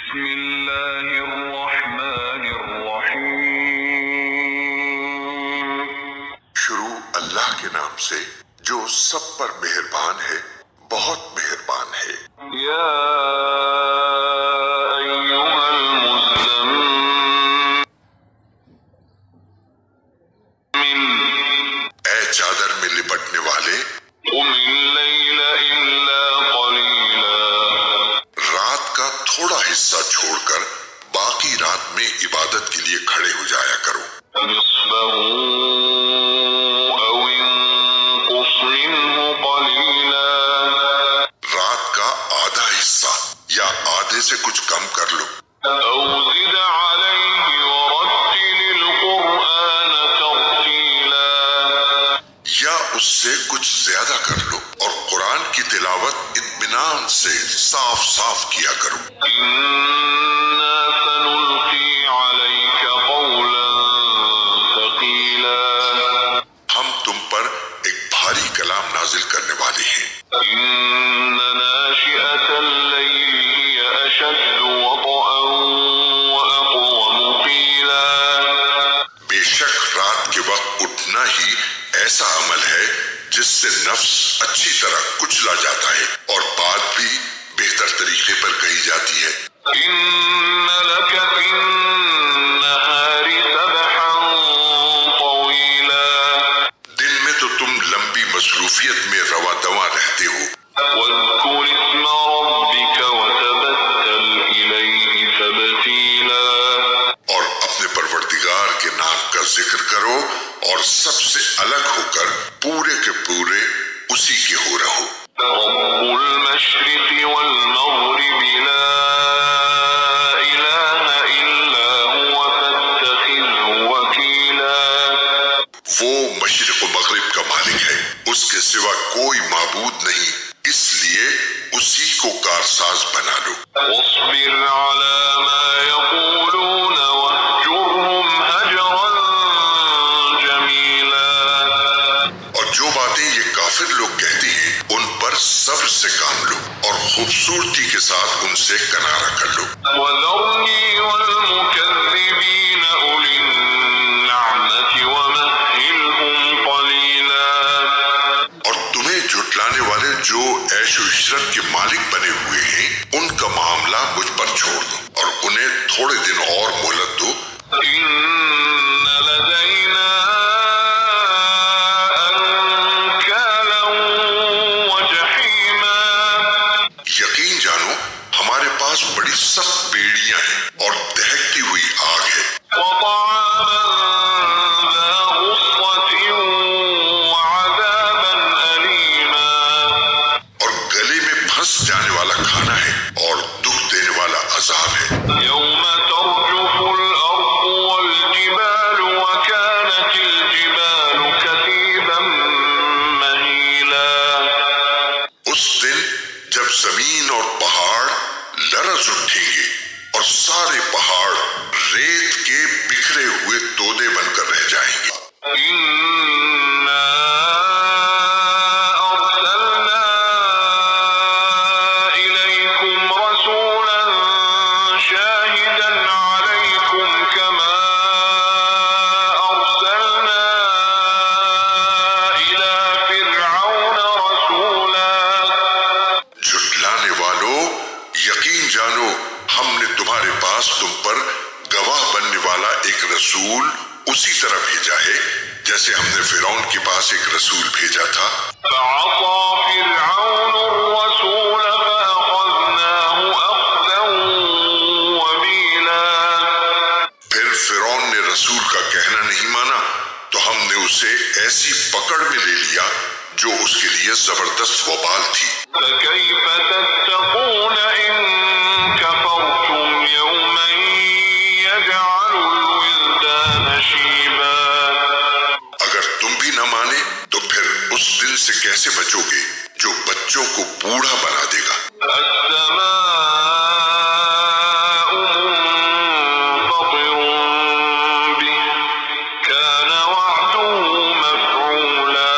بسم اللہ الرحمن الرحیم۔ شروع اللہ کے نام سے جو سب پر مہربان ہے، بہت مہربان ہے۔ یا ایھا المزمل، اے چادر میں لپٹنے والے، قم اللیل الا قلیلا، رات کا تھوڑا حصہ چھوڑ کر باقی رات میں عبادت کے لیے کھڑے ہو جایا کرو۔ نصفہ او انقص منہ قلیلا، رات کا آدھا حصہ یا آدھے سے کچھ کم کر لو۔ او زد علیہ ورتل القرآن ترتیلا، یا اس سے کچھ زیادہ کر لو اور قرآن کی تلاوت اطمینان سے صاف صاف کیا کرو۔ انا سنلقی علیک قولا ثقیلا، ہم تم پر ایک بھاری کلام نازل کرنے والے ہیں۔ ان ناشئة اللیل ہی اشد وطئا واقوم قیلا، بے شک رات کے وقت اٹھنا ہی ایسا عمل ہے جس سے نفس اچھی طرح کچلا جاتا ہے اور بات بھی بہتر طریقے پر کہی جاتی ہے۔ ان لک فی النہار سبحا طویلا، دن میں تو تم لمبی مصروفیت میں رواں دواں رہتے ہو، واذکر اسم ربک وتبتل الیہ تبتیلا، اور اپنے پروردگار کے نام کا ذکر کرو اور سب سے الگ ہو کر پورے کے پورے اسی کے ہو رہو۔ رب المشرق والمغرب لا الہ الا هو فاتخذه وکیلا، وہ مشرق و مغرب کا مالک ہے، اس کے سوا کوئی معبود نہیں، اس لیے اسی کو کارساز بنا لو۔ واصبر على ما يقولون واهجرهم هجرا جمیلا، اور جو باتیں یہ کافر لوگ کہتے ہیں ان پر صبر سے کام لو اور خوبصورتی کے ساتھ ان سے کنارہ کر لو۔ وذرنی والمکذبین اولی النعمة ومهلهم قلیلا، اور تمہیں جھٹلانے والے جو عیش و عشرت کے مالک بنے ہوئے ہیں ان کا معاملہ مجھ پر چھوڑ دو اور انہیں تھوڑے دن اور مہلت دو۔ ان لدینا انکالا وجحیما، یقین جانو ہمارے پاس بڑی سخت بیڑیاں ہیں اور دہکتی ہوئی آگ ہے، وطعاما ذا غصة وعذابا أليما، اور گلے میں پھنس جانے والا کھانا ہے اور دکھ دینے والا عذاب ہے۔ يوم ترجف الأرض والجبال وكانت الجبال كثيبا مهيلا، اس دن جب زمین اور پہاڑ لرز اٹھیں گے اور سارے پہاڑ ریت کے بکھرے ہوئے تودے بن کر رہ جائیں گے۔ إنا أرسلنا إليكم رسولا شاهدا عليكم كما أرسلنا إلى فرعون رسولا، جھٹلانے والو یقین جانو ہم نے تمہارے پاس تم پر گواہ بننے والا ایک رسول اسی طرح بھیجا ہے جیسے ہم نے فرعون کے پاس ایک رسول بھیجا تھا۔ فعصى فرعون الرسول فأخذناه أخذا وبيلا، پھر فرعون نے رسول کا کہنا نہیں مانا تو ہم نے اسے ایسی پکڑ میں لے لیا جو اس کے لیے زبردست وبال تھی۔ فكيف تتقون إن كفرتم يوما يجعل الولدان شيبا، اگر تم بھی نہ مانے تو پھر اس دن سے کیسے بچو گے جو بچوں کو بوڑھا بنا دے گا۔ السماء منفطر به كان وعده مفعولا،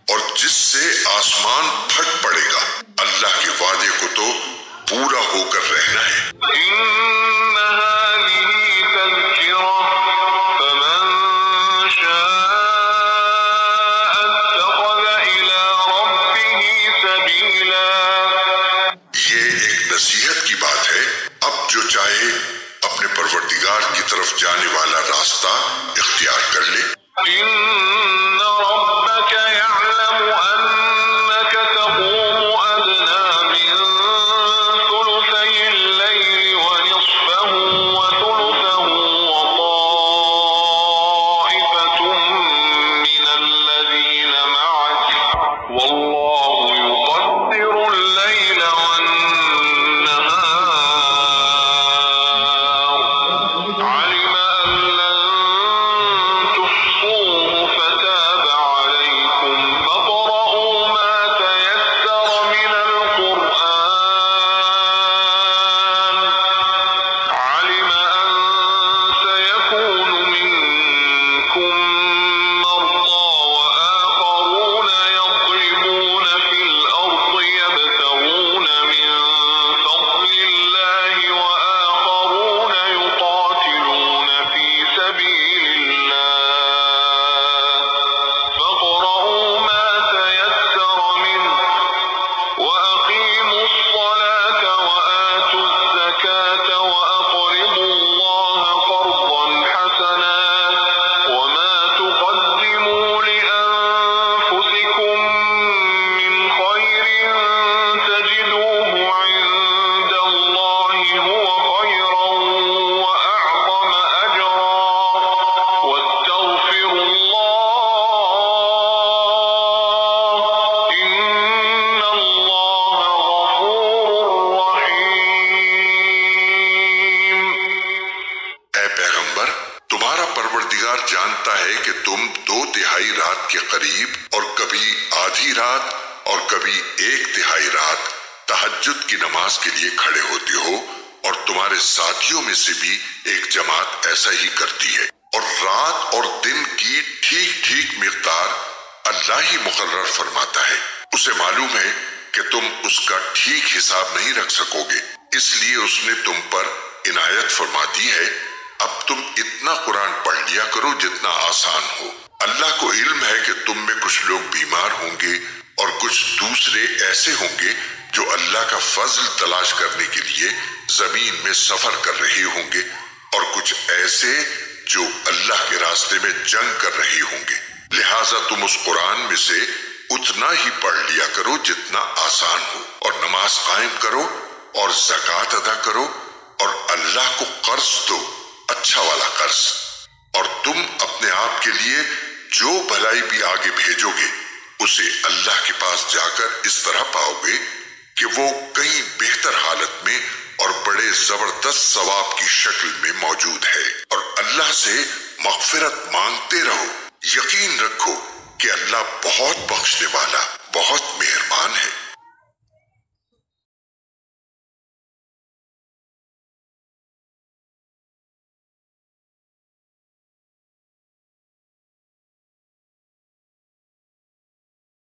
اور جس سے آسمان پھٹ پڑے گا اللہ کے وعدے کو تو جو چاہے اپنے پروردگار کی طرف جانے والا راستہ اختیار کر لے۔ إن ربك يعلم أنك تقوم أدنى من ثلثي الليل ونصفه وثلثه وطائفة من الذين معك والله يقدر الليل والنهار علم أن لن تحصوه فتاب عليكم فاقرؤوا ما تيسر من القرآن علم أن سيكون منكم مرضى وآخرون يضربون في الأرض يبتغون من فضل الله وآخرون يقاتلون في سبيل الله فاقرؤوا ما تيسر منه وأقيموا الصلاة وآتوا الزكاة وأقرضوا الله قرضا حسنا وما تقدموا لأنفسكم من خير تجدوه عند الله هو خيرا وأعظم أجرا واستغفروا الله إن الله غفور رحيم۔ اے پیغمبر، تمہارا پروردگار جانتا ہے کہ تم 2/3 رات کے قریب اور کبھی آدھی رات اور کبھی 1/3 رات تہجد کی نماز کے لیے کھڑے ہوتے ہو، اور تمہارے ساتھیوں میں سے بھی ایک جماعت ایسا ہی کرتی ہے، اور رات اور دن کی ٹھیک ٹھیک مقدار اللہ ہی مقرر فرماتا ہے۔ اسے معلوم ہے کہ تم اس کا ٹھیک حساب نہیں رکھ سکو گے، اس لیے اس نے تم پر عنایت فرما دی ہے۔ اب تم اتنا قرآن پڑھ لیا کرو جتنا آسان ہو۔ اللہ کو علم ہے کہ تم میں کچھ لوگ بیمار ہوں گے اور کچھ دوسرے ایسے ہوں گے جو اللہ کا فضل تلاش کرنے کے لیے زمین میں سفر کر رہے ہوں گے، اور کچھ ایسے جو اللہ کے راستے میں جنگ کر رہے ہوں گے۔ لہٰذا تم اس قرآن میں سے اتنا ہی پڑھ لیا کرو جتنا آسان ہو، اور نماز قائم کرو اور زکوٰۃ ادا کرو، اور اللہ کو قرض دو، اچھا والا قرض، اور تم اپنے آپ کے لیے جو بھلائی بھی آگے بھیجو گے اسے اللہ کے پاس جا کر اس طرح پاؤ گے کہ وہ کہیں بہتر حالت میں اور بڑے زبردست ثواب کی شکل میں موجود ہے، اور اللہ سے مغفرت مانگتے رہو۔ یقین رکھو کہ اللہ بہت بخشنے والا، بہت مہربان